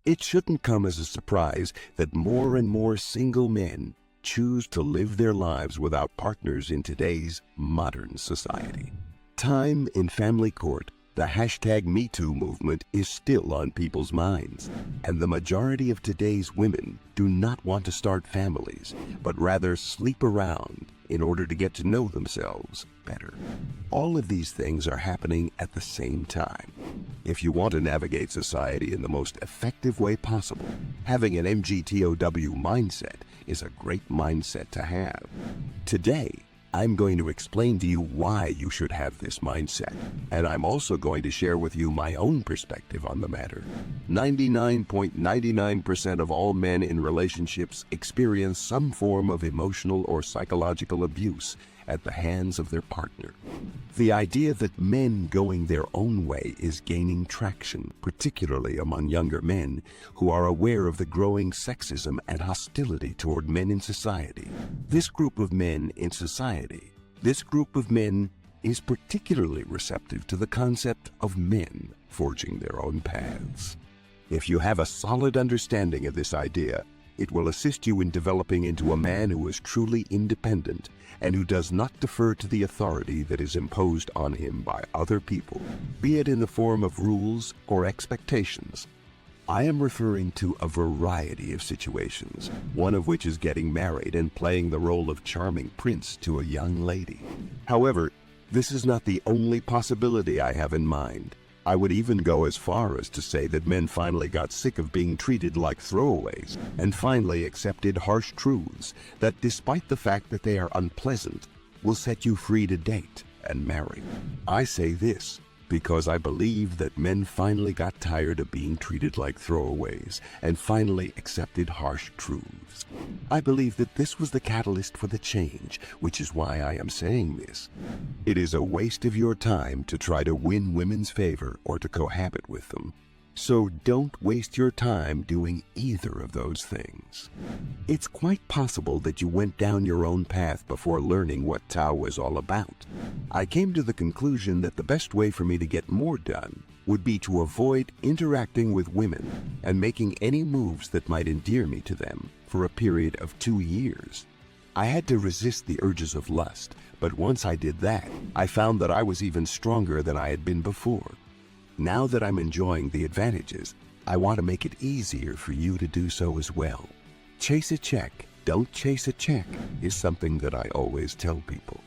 It shouldn't come as a surprise that more and more single men choose to live their lives without partners in today's modern society. Time in family court, the hashtag #MeToo movement is still on people's minds, and the majority of today's women do not want to start families, but rather sleep around in order to get to know themselves better. All of these things are happening at the same time. If you want to navigate society in the most effective way possible, having an MGTOW mindset is a great mindset to have. Today, I'm going to explain to you why you should have this mindset, and I'm also going to share with you my own perspective on the matter. 99.99% of all men in relationships experience some form of emotional or psychological abuse at the hands of their partner. The idea that men going their own way is gaining traction, particularly among younger men who are aware of the growing sexism and hostility toward men in society. This group of men is particularly receptive to the concept of men forging their own paths. If you have a solid understanding of this idea, it will assist you in developing into a man who is truly independent and who does not defer to the authority that is imposed on him by other people, be it in the form of rules or expectations. I am referring to a variety of situations, one of which is getting married and playing the role of charming prince to a young lady. However, this is not the only possibility I have in mind. I would even go as far as to say that men finally got sick of being treated like throwaways and finally accepted harsh truths that, despite the fact that they are unpleasant, will set you free to date and marry. I say this because I believe that men finally got tired of being treated like throwaways and finally accepted harsh truths. I believe that this was the catalyst for the change, which is why I am saying this. It is a waste of your time to try to win women's favor or to cohabit with them. So don't waste your time doing either of those things. It's quite possible that you went down your own path before learning what Tao was all about. I came to the conclusion that the best way for me to get more done would be to avoid interacting with women and making any moves that might endear me to them for a period of 2 years. I had to resist the urges of lust, but once I did that, I found that I was even stronger than I had been before. Now that I'm enjoying the advantages, I want to make it easier for you to do so as well. Chase a check, don't chase a check, is something that I always tell people.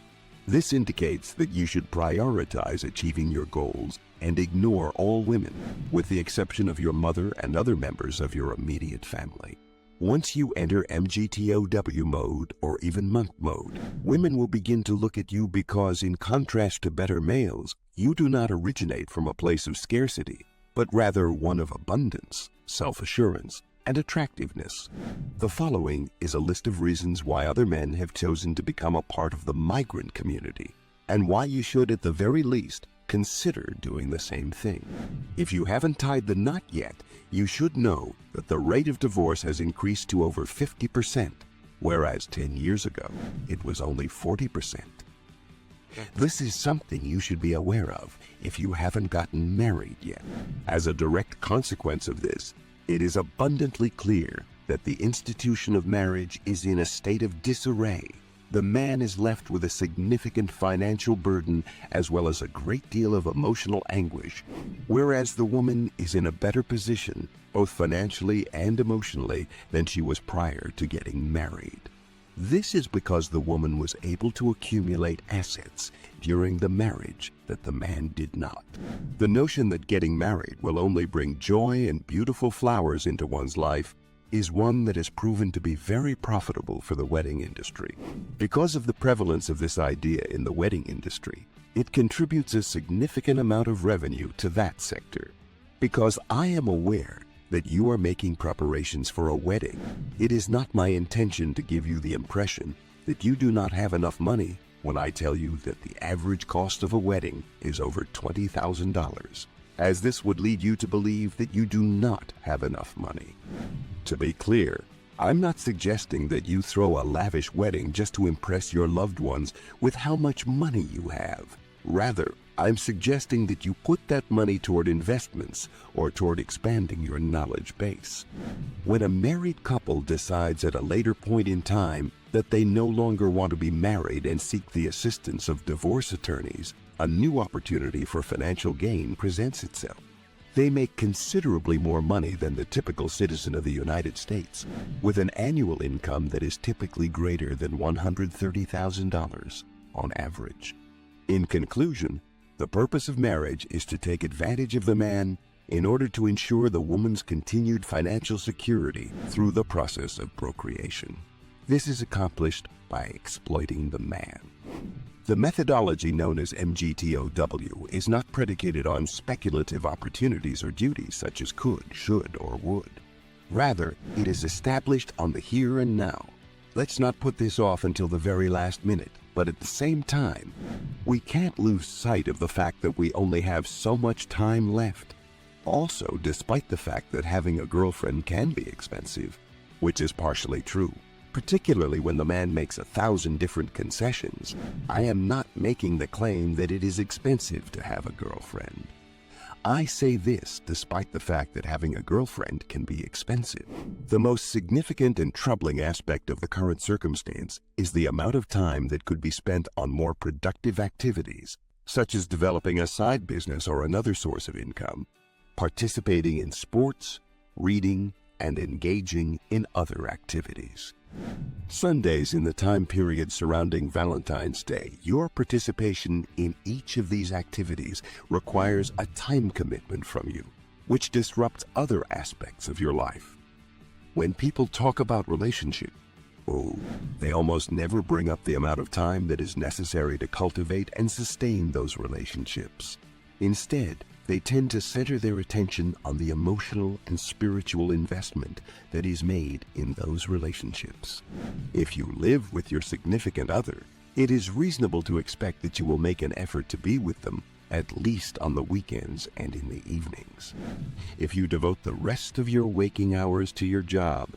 This indicates that you should prioritize achieving your goals and ignore all women, with the exception of your mother and other members of your immediate family. Once you enter MGTOW mode or even monk mode, women will begin to look at you because, in contrast to better males, you do not originate from a place of scarcity, but rather one of abundance, self-assurance, and attractiveness. The following is a list of reasons why other men have chosen to become a part of the migrant community, and why you should, at the very least, consider doing the same thing. If you haven't tied the knot yet, you should know that the rate of divorce has increased to over 50%, whereas 10 years ago, it was only 40%. This is something you should be aware of if you haven't gotten married yet. As a direct consequence of this, it is abundantly clear that the institution of marriage is in a state of disarray. The man is left with a significant financial burden as well as a great deal of emotional anguish, whereas the woman is in a better position, both financially and emotionally, than she was prior to getting married. This is because the woman was able to accumulate assets during the marriage that the man did not. The notion that getting married will only bring joy and beautiful flowers into one's life is one that has proven to be very profitable for the wedding industry. Because of the prevalence of this idea in the wedding industry, it contributes a significant amount of revenue to that sector. Because I am aware that you are making preparations for a wedding, it is not my intention to give you the impression that you do not have enough money when I tell you that the average cost of a wedding is over $20,000, as this would lead you to believe that you do not have enough money. To be clear, I'm not suggesting that you throw a lavish wedding just to impress your loved ones with how much money you have. Rather, I'm suggesting that you put that money toward investments or toward expanding your knowledge base. When a married couple decides at a later point in time that they no longer want to be married and seek the assistance of divorce attorneys, a new opportunity for financial gain presents itself. They make considerably more money than the typical citizen of the United States, with an annual income that is typically greater than $130,000 on average. In conclusion, the purpose of marriage is to take advantage of the man in order to ensure the woman's continued financial security through the process of procreation. This is accomplished by exploiting the man. The methodology known as MGTOW is not predicated on speculative opportunities or duties such as could, should, or would. Rather, it is established on the here and now. Let's not put this off until the very last minute, but at the same time, we can't lose sight of the fact that we only have so much time left. Also, despite the fact that having a girlfriend can be expensive, which is partially true, particularly when the man makes 1,000 different concessions, I am not making the claim that it is expensive to have a girlfriend. I say this despite the fact that having a girlfriend can be expensive. The most significant and troubling aspect of the current circumstance is the amount of time that could be spent on more productive activities, such as developing a side business or another source of income, participating in sports, reading, and engaging in other activities. Sundays in the time period surrounding Valentine's Day, your participation in each of these activities requires a time commitment from you, which disrupts other aspects of your life. When people talk about relationship, they almost never bring up the amount of time that is necessary to cultivate and sustain those relationships. Instead, they tend to center their attention on the emotional and spiritual investment that is made in those relationships. If you live with your significant other, it is reasonable to expect that you will make an effort to be with them, at least on the weekends and in the evenings. If you devote the rest of your waking hours to your job,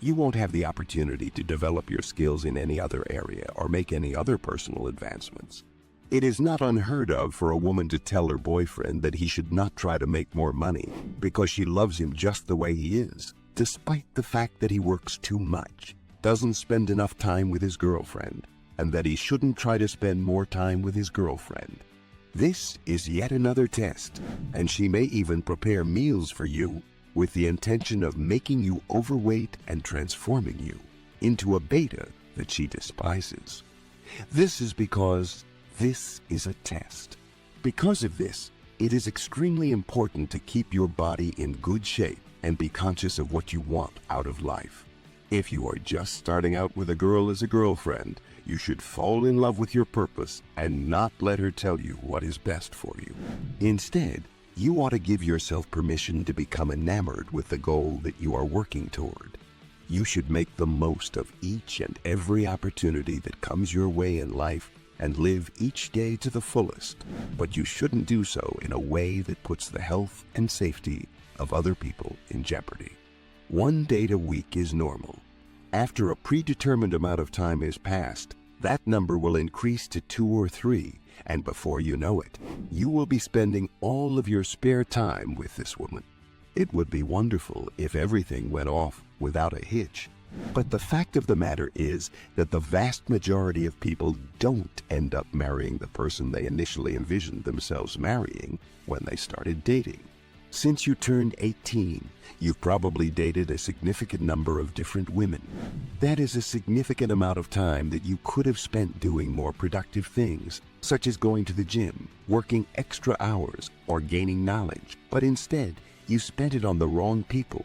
you won't have the opportunity to develop your skills in any other area or make any other personal advancements. It is not unheard of for a woman to tell her boyfriend that he should not try to make more money because she loves him just the way he is, despite the fact that he works too much, doesn't spend enough time with his girlfriend, and that he shouldn't try to spend more time with his girlfriend. This is yet another test, and she may even prepare meals for you with the intention of making you overweight and transforming you into a beta that she despises. This is because this is a test. Because of this, it is extremely important to keep your body in good shape and be conscious of what you want out of life. If you are just starting out with a girl as a girlfriend, you should fall in love with your purpose and not let her tell you what is best for you. Instead, you ought to give yourself permission to become enamored with the goal that you are working toward. You should make the most of each and every opportunity that comes your way in life and live each day to the fullest, but you shouldn't do so in a way that puts the health and safety of other people in jeopardy. 1 date a week is normal. After a predetermined amount of time is passed, that number will increase to 2 or 3, and before you know it, you will be spending all of your spare time with this woman. It would be wonderful if everything went off without a hitch. But the fact of the matter is that the vast majority of people don't end up marrying the person they initially envisioned themselves marrying when they started dating. Since you turned 18, you've probably dated a significant number of different women. That is a significant amount of time that you could have spent doing more productive things, such as going to the gym, working extra hours, or gaining knowledge. But instead, you spent it on the wrong people.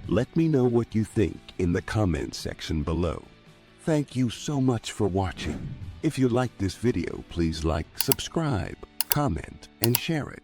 Let me know what you think in the comments section below. Thank you so much for watching. If you liked this video, please like, subscribe, comment, and share it.